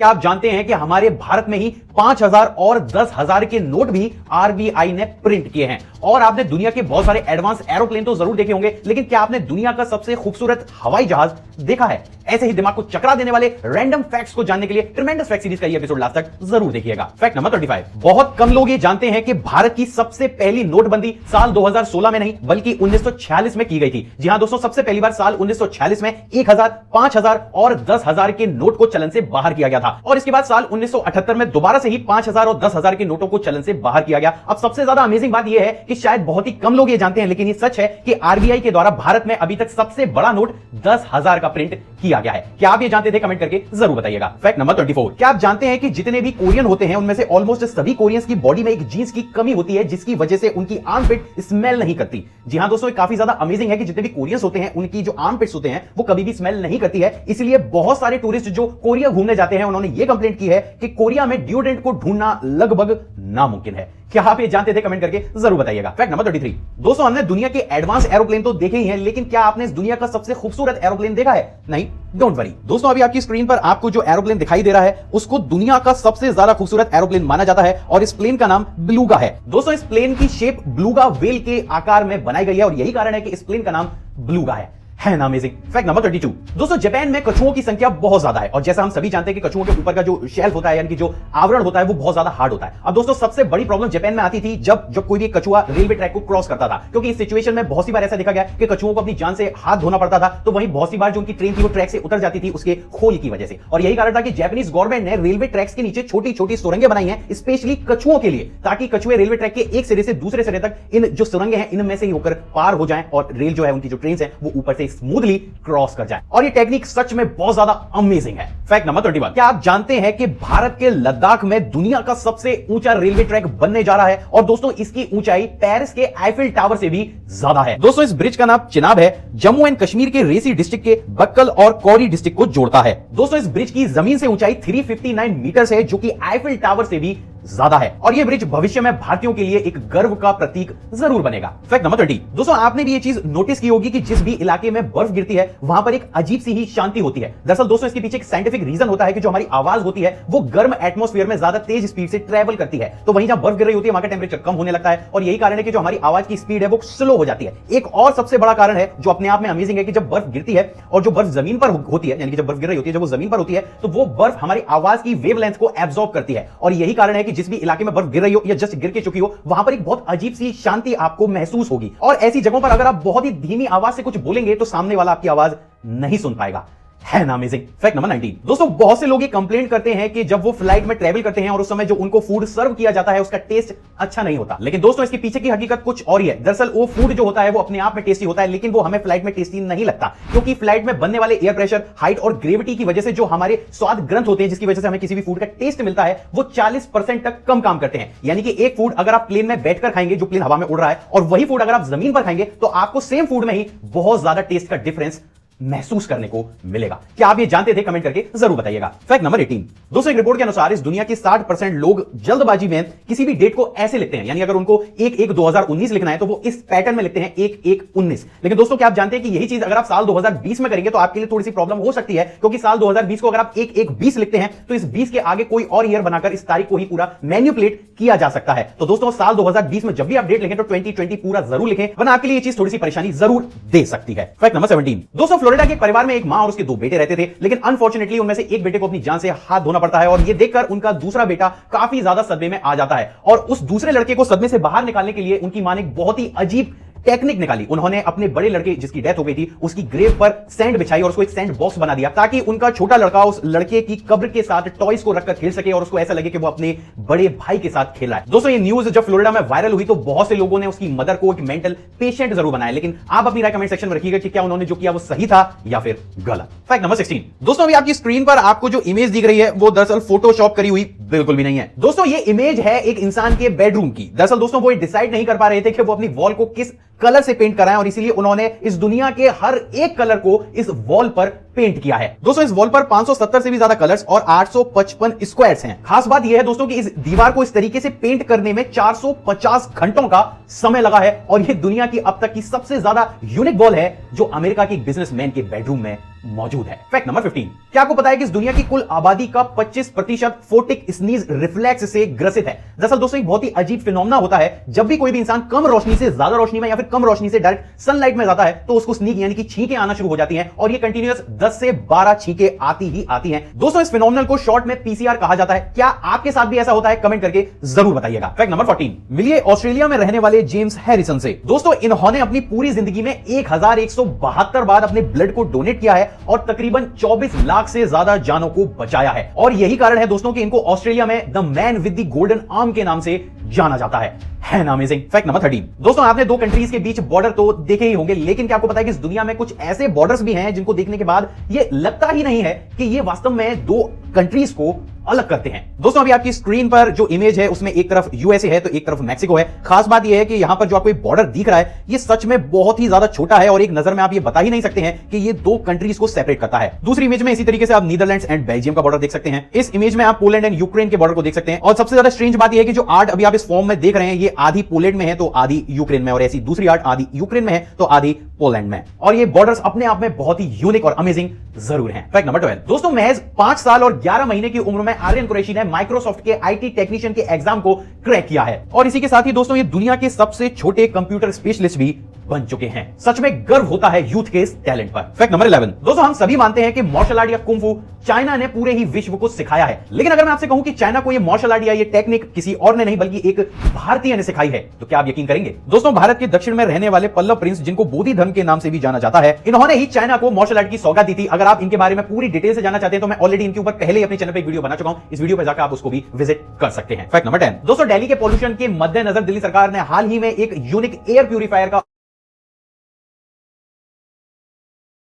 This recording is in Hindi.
क्या आप जानते हैं कि हमारे भारत में ही 5,000 और 10,000 के नोट भी आरबीआई ने प्रिंट किए हैं। और आपने दुनिया के बहुत सारे एडवांस एरोप्लेन तो जरूर देखे होंगे, लेकिन क्या आपने दुनिया का सबसे खूबसूरत हवाई जहाज देखा है? ऐसे ही दिमाग को चकरा देने वाले रैंडम फैक्ट्स को जानने के लिए ट्रिमेंडस फैक्ट सीरीज का ये एपिसोड लास्ट तक जरूर देखिएगा। फैक्ट नंबर 35, बहुत कम लोग ये जानते हैं कि भारत की सबसे पहली नोटबंदी साल 2016 में नहीं बल्कि 1946 में की गई थी। जी हां दोस्तों, सबसे पहली बार साल 1946 में 1,000, 5,000 और 10,000 के नोट को चलन से बाहर किया गया था और इसके बाद साल 1978 में दोबारा से ही 5,000 और 10,000 के नोटों को चलन से बाहर किया गया। अब सबसे ज्यादा अमेजिंग बात यह है कि शायद बहुत ही कम लोग ये जानते हैं, लेकिन ये सच है कि आरबीआई के द्वारा भारत में अभी तक सबसे बड़ा नोट 10,000 का प्रिंट किया गया है। क्या आप ये जानते थे? कमेंट करके जरूर बताइएगा। फैक्ट नंबर 24, क्या आप जानते हैं कि जितने भी कोरियन होते हैं उनमें से ऑलमोस्ट सभी कोरियंस की बॉडी में एक जीन्स की कमी होती है जिसकी वजह से उनकी आर्मपिट स्मेल नहीं करती। जी हां दोस्तों, काफी ज्यादा अमेजिंग है कि जितने भी कोरियंस होते हैं उनकी जो आर्मपिट्स होते हैं वो कभी भी स्मेल नहीं करती है। इसलिए बहुत सारे टूरिस्ट जो कोरिया घूमने जाते हैं उन्होंने ये कंप्लेंट की है कि कोरिया में डिओड्रेंट को ढूंढना लगभग नामुमकिन है। क्या आप ये जानते थे? कमेंट करके जरूर बताइएगा। फैक्ट नंबर 33, दोस्तों हमने दुनिया के एडवांस एरोप्लेन तो देखे ही हैं, लेकिन क्या आपने इस दुनिया का सबसे खूबसूरत एरोप्लेन देखा है? नहीं, डोंट वरी दोस्तों, अभी आपकी स्क्रीन पर आपको जो एरोप्लेन दिखाई दे रहा है उसको दुनिया का सबसे ज्यादा खूबसूरत एरोप्लेन माना जाता है और इस प्लेन का नाम बेलुगा है। दोस्तों इस प्लेन की शेप बेलुगा व्हेल के आकार में बनाई गई है और यही कारण है कि इस प्लेन का नाम बेलुगा है ना अमेजिंग। फैक्ट नंबर 32, दोस्तों जापान में कछुओं की संख्या बहुत ज्यादा है और जैसा हम सभी जानते हैं कि कछुओं के ऊपर का जो शेल्फ होता है यानी कि जो आवरण होता है वो बहुत ज्यादा हार्ड होता है। अब दोस्तों सबसे बड़ी प्रॉब्लम जापान में आती थी जब कोई भी कछुआ रेलवे ट्रैक को क्रॉस करता था, क्योंकि इस सिचुएशन में बहुत सी बार ऐसा देखा गया कि कछुओं को अपनी जान से हाथ धोना पड़ता था, तो वहीं बहुत सी बार जो उनकी ट्रेन थी वो ट्रैक से उतर जाती थी उसके खोल की वजह से। और यही कारण था कि जापानीज गवर्नमेंट ने रेलवे ट्रैक्स के नीचे छोटी छोटी सुरंगें बनाई हैं स्पेशली कछुओं के लिए, ताकि कछुए रेलवे ट्रैक के एक सिरे से दूसरे सिरे तक इन जो सुरंगें हैं इनमें से ही होकर पार हो जाएं और रेल जो है उनकी जो ट्रेन है वो ऊपर से स्मूथली क्रॉस कर जाए। और ये टेक्निक सच में बहुत ज्यादा अमेजिंग है। फैक्ट नंबर 21, क्या आप जानते हैं कि भारत के लद्दाख में दुनिया का सबसे ऊंचा रेलवे ट्रैक बनने जा रहा है और दोस्तों इसकी ऊंचाई पेरिस के आईफिल टावर से भी ज्यादा है। दोस्तों इस ब्रिज का नाम चिनाब है, जम्मू एंड कश्मीर के रेसी डिस्ट्रिक्ट के बक्कल और कौरी डिस्ट्रिक्ट को जोड़ता है। दोस्तों इस ब्रिज की जमीन से ऊंचाई 359 मीटर है जो कि आईफिल टावर से भी ज्यादा है और यह ब्रिज भविष्य में भारतीयों के लिए एक गर्व का प्रतीक जरूर बनेगा। फैक्ट नंबर 30, दोस्तों आपने भी ये चीज नोटिस की होगी कि जिस भी इलाके में बर्फ गिरती है वहां पर एक अजीब सी ही शांति होती है। दरअसल दोस्तों इसके पीछे एक साइंटिफिक रीजन होता है कि जो हमारी आवाज होती है वो गर्म एटमॉस्फेयर में ज्यादा तेज स्पीड से ट्रेवल करती है, तो वहीं जहां बर्फ गिर रही होती है वहां का टेंपरेचर कम होने लगता है और यही कारण है कि जो हमारी आवाज की स्पीड है वो स्लो हो जाती है। एक और सबसे बड़ा कारण है जो अपने आप में अमेजिंग है कि जब बर्फ गिरती है और जो बर्फ जमीन पर होती है यानी कि जब बर्फ गिर रही होती है जब वो जमीन पर होती है तो वो बर्फ हमारी आवाज की वेवलेंथ को एब्जॉर्ब करती है और यही कारण है कि जिस भी इलाके में बर्फ गिर रही हो या जस्ट गिर के चुकी हो वहां पर एक बहुत अजीब सी शांति आपको महसूस होगी। और ऐसी जगहों पर अगर आप बहुत ही धीमी आवाज से कुछ बोलेंगे तो सामने वाला आपकी आवाज नहीं सुन पाएगा। है ना अमेजिंग। फैक्ट नंबर 19, दोस्तों बहुत से लोग ये कंप्लेंट करते हैं कि जब वो फ्लाइट में ट्रैवल करते हैं और उस समय जो उनको फूड सर्व किया जाता है उसका टेस्ट अच्छा नहीं होता, लेकिन दोस्तों इसके पीछे की हकीकत कुछ और ही है। दरअसल वो फूड जो होता है वो अपने आप में टेस्टी होता है लेकिन वो हमें फ्लाइट में टेस्टी नहीं लगता, क्योंकि फ्लाइट में बनने वाले एयर प्रेशर, हाइट और ग्रेविटी की वजह से जो हमारे स्वाद ग्रंथ होते हैं जिसकी वजह से हमें किसी भी फूड का टेस्ट मिलता है वो 40% तक कम काम करते हैं। यानी कि एक फूड अगर आप प्लेन में बैठकर खाएंगे जो प्लेन हवा में उड़ रहा है और वही फूड अगर आप जमीन पर खाएंगे तो आपको सेम फूड में ही बहुत ज्यादा टेस्ट का डिफरेंस महसूस करने को मिलेगा। क्या आप ये जानते थे? कमेंट करके जरूर बताइएगा। फैक्ट नंबर 18, दोस्तों एक रिपोर्ट के अनुसार इस दुनिया के 60% लोग जल्दबाजी में किसी भी डेट को ऐसे लिखते हैं, यानी अगर उनको 1/1/2019 लिखना है तो वो इस पैटर्न में लिखते हैं 1/1/19। लेकिन दोस्तों क्या आप जानते हैं कि यही चीज अगर आप साल 2020 में करेंगे तो आपके लिए थोड़ी सी प्रॉब्लम हो सकती है, क्योंकि साल 2020 को अगर आप 1/1/20 लिखते हैं तो इस 20 के आगे कोई और ईयर बनाकर इस तारीख को ही पूरा मैन्युपुलेट किया जा सकता है। तो दोस्तों साल 2020 में जब भी आप डेट लिखें तो 2020 पूरा जरूर लिखें, वरना आपके लिए ये चीज थोड़ी सी परेशानी जरूर दे सकती है। फैक्ट नंबर 17, दोस्तों फ्लोरिडा के परिवार में एक मां और उसके 2 बेटे रहते थे, लेकिन अनफॉर्चुनेटली उनमें से एक बेटे को अपनी जान से हाथ धोना पड़ता है और यह देखकर उनका दूसरा बेटा काफी ज्यादा सदमे में आ जाता है और उस दूसरे लड़के को सदमे से बाहर निकालने के लिए उनकी मां ने एक बहुत ही अजीब टेक्निक निकाली। उन्होंने अपने बड़े लड़के जिसकी डेथ हो गई थी उसकी ग्रेव पर सैंड बिछाई और उसको एक सैंड बॉक्स बना दिया ताकि उनका छोटा लड़का उस लड़के की कब्र के साथ टॉयज को रखकर खेल सके और उसको ऐसा लगे कि वो अपने बड़े भाई के साथ खेल रहा है। दोस्तों ये न्यूज जब फ्लोरिडा में वायरल हुई तो बहुत से लोगों ने उसकी मदर को एक मेंटल पेशेंट जरूर बनाया, लेकिन आप अपनी राय कमेंट सेक्शन में रखिएगा कि क्या उन्होंने जो किया वो सही था या फिर गलत। फैक्ट नंबर 16, दोस्तों अभी आपकी स्क्रीन पर आपको जो इमेज दिख रही है वो दरअसल फोटोशॉप करी हुई बिल्कुल भी नहीं है। दोस्तों ये इमेज है एक इंसान के बेडरूम की। दरअसल दोस्तों वो डिसाइड नहीं कर पा रहे थे कि वो अपनी वॉल को किस कलर से पेंट कराएं और इसीलिए उन्होंने इस दुनिया के हर एक कलर को इस वॉल पर पेंट किया है। दोस्तों इस वॉल पर 570 से भी ज्यादा कलर्स और 855 स्क्वायर्स हैं। खास बात यह है दोस्तों कि इस दीवार को इस तरीके से पेंट करने में 450 घंटों का समय लगा है और यह दुनिया की अब तक की सबसे ज्यादा यूनिक वॉल है जो अमेरिका के बिजनेसमैन के बेडरूम में मौजूद है। फैक्ट नंबर 15, क्या आपको पता है कि इस दुनिया की कुल आबादी का 25% फोटिक स्नीज रिफ्लेक्स से ग्रसित है। दरअसल दोस्तों एक बहुत ही अजीब फिनोमेना होता है, जब भी कोई भी इंसान कम रोशनी से ज्यादा रोशनी में या फिर कम रोशनी से डायरेक्ट सनलाइट में जाता है तो उसको स्नीक यानी कि छींकें आना शुरू हो जाती हैं और ये कंटिन्यूअस 10 से 12 छींकें आती ही आती हैं। दोस्तों इस फिनोमेनल को शॉर्ट में पीसीआर कहा जाता है। क्या आपके साथ भी ऐसा होता है? कमेंट करके जरूर बताइएगा। फैक्ट नंबर 14, मिलिए ऑस्ट्रेलिया में रहने वाले जेम्स हैरिसन से। दोस्तों इन्होंने अपनी पूरी जिंदगी में 1172 बार अपने ब्लड को डोनेट किया है और तकरीबन 24 लाख से ज्यादा जानों को बचाया है और यही कारण है दोस्तों कि इनको ऑस्ट्रेलिया में the man with the golden arm के नाम से जाना जाता है ना अमेजिंग। फैक्ट नंबर 13, दोस्तों आपने दो कंट्रीज के बीच बॉर्डर तो देखे ही होंगे, लेकिन क्या आपको पता है कि इस दुनिया में कुछ ऐसे बॉर्डर्स भी हैं जिनको देखने के बाद ये लगता ही नहीं है कि ये वास्तव में दो कंट्रीज को अलग करते हैं। दोस्तों अभी आपकी स्क्रीन पर जो इमेज है उसमें एक तरफ यूएसए है तो एक तरफ मैक्सिको है। खास बात यह है कि यहां पर जो आपको बॉर्डर दिख रहा है ये सच में बहुत ही ज्यादा छोटा है और एक नजर में आप ये बता ही नहीं सकते हैं कि ये दो कंट्रीज को सेपरेट करता है। दूसरी इमेज में इसी तरीके से आप नीदरलैंड्स एंड बेल्जियम का बॉर्डर देख सकते हैं। इस इमेज में आप पोलैंड एंड यूक्रेन के बॉर्डर को देख सकते हैं और सबसे ज्यादा स्ट्रेंज बात यह है कि जो आर्ट अभी आप इस फॉर्म में देख रहे हैं ये आधी पोलैंड में है तो आधी यूक्रेन में और ऐसी दूसरी आर्ट आधी यूक्रेन में है तो आधी पोलैंड में और ये बॉर्डर्स अपने आप में बहुत ही यूनिक और अमेजिंग जरूर हैं। फैक्ट नंबर 12, दोस्तों महज 5 साल और 11 महीने की उम्र में आर्यन कुरैशी ने माइक्रोसॉफ्ट के आईटी टेक्नीशियन के एग्जाम को क्रैक किया है और इसी के साथ ही दोस्तों ये दुनिया के सबसे छोटे कंप्यूटर स्पेशलिस्ट भी बन चुके हैं। सच में गर्व होता है यूथ के इस टैलेंट पर। फैक्ट नंबर 11, दोस्तों हम सभी मानते हैं कि मार्शल आर्ट या कुंफू चाइना ने पूरे ही विश्व को सिखाया है, लेकिन अगर मैं आपसे कहूं कि चाइना को ये मार्शल आर्ट या ये टेक्निक किसी और ने नहीं बल्कि एक भारतीय ने सिखाई है तो क्या आप यकीन करेंगे? दोस्तों भारत के दक्षिण में रहने वाले पल्लव प्रिंस जिनको बोधि धर्म के नाम से भी जाना जाता है, इन्होंने ही चाइना को मार्शल आर्ट की सौगात दी थी। अगर आप इनके बारे में पूरी डिटेल से जानना चाहते हैं तो मैं ऑलरेडी इनके ऊपर पहले ही अपने चैनल पर एक वीडियो बना चुका हूं, इस वीडियो पर जाकर आप उसको भी विजिट कर सकते हैं। फैक्ट नंबर 10, दोस्तों दिल्ली के पोल्यूशन के मद्देनजर दिल्ली सरकार ने हाल ही में एक यूनिक एयर प्यूरिफायर का